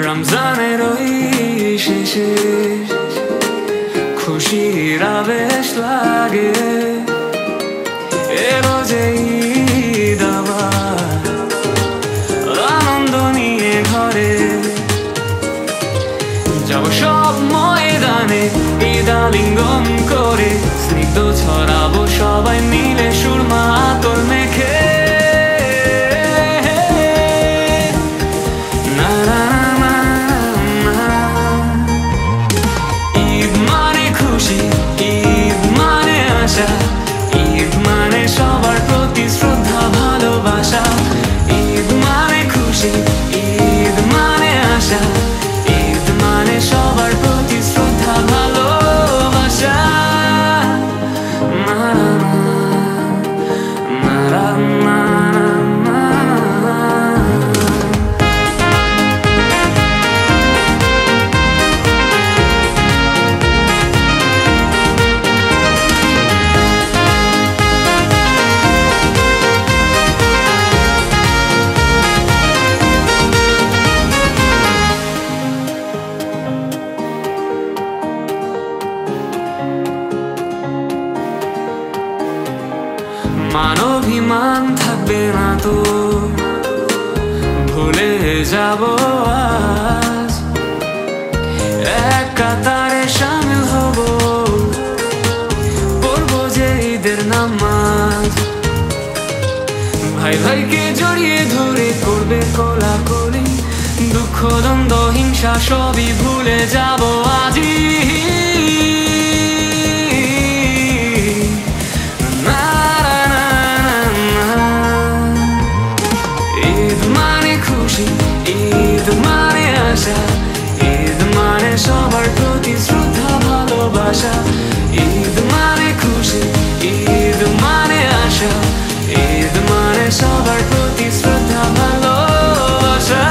রমজানের ওই শেষে খুশির আবেশ লাগে, এলো যে ঈদ আবার আনন্দ নিয়ে ঘরে যাব সব ময়দানে ঈদ আলিঙ্গন করে, স্নিগ্ধ ছড়াবো সবাই মিলে সুরমা আতর মেখে। ঈদ মানে খুশি, ঈদ মানে আশা, ঈদ মানে সবার প্রতি শ্রদ্ধা ভালোবাসা। ঈদ মানে খুশি, ঈদ মানে আশা, ঈদ মানে সবার প্রতি শ্রদ্ধা ভালোবাসা। মানবিমান থাকবে না তো, ভুলে যাব আজ, এক কাতারে শামিল হব, পড়বো যে ঈদের নামাজ। ভাই ভাইকে জড়িয়ে ধরে করবে কোলাকুলি, দুঃখ দ্বন্দ্ব হিংসা সবই ভুলে যাব আজই। ঈদ মানে আশা, ঈদ মানে সবার প্রতি শ্রদ্ধা ভালোবাসা। ঈদ মানে খুশি, ঈদ মানে আশা, ঈদ মানে সবার প্রতি শ্রদ্ধা ভালোবাসা।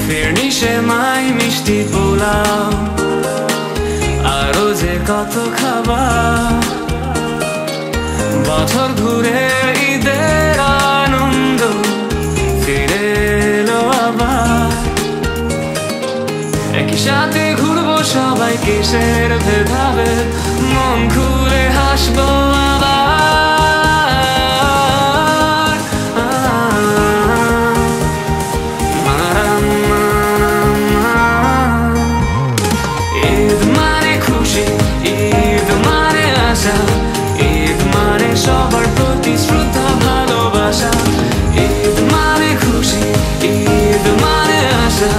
ফিরনি সেমাই মিষ্টি পোলাও, আরো যে কত খাবার, বছর ঘুরে ঈদের আনন্দ ফিরে এলো আবার। একই সাথে ঘুরবো সবাই, কিসের ভেদাভেদ, মন খুলে হাসবো আবার। ঈদ মানে সবার প্রতি শ্রদ্ধা ভালোবাসা। ঈদ মানে খুশি, ঈদ মানে আশা,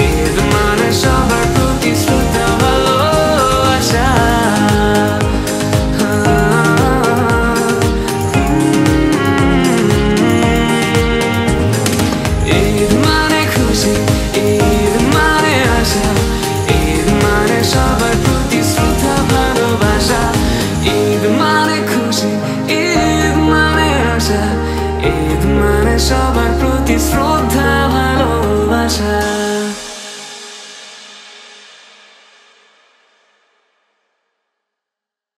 ঈদ মানে সবার প্রতি শ্রদ্ধা ভালোবাসা। ঈদ মানে খুশি, ঈদ মানে আশা, ঈদ মানে সবার প্রতি শ্রদ্ধা ভালোবাসা। ঈদ মানে খুশি, ঈদ মানে আশা, ঈদ মানে সবার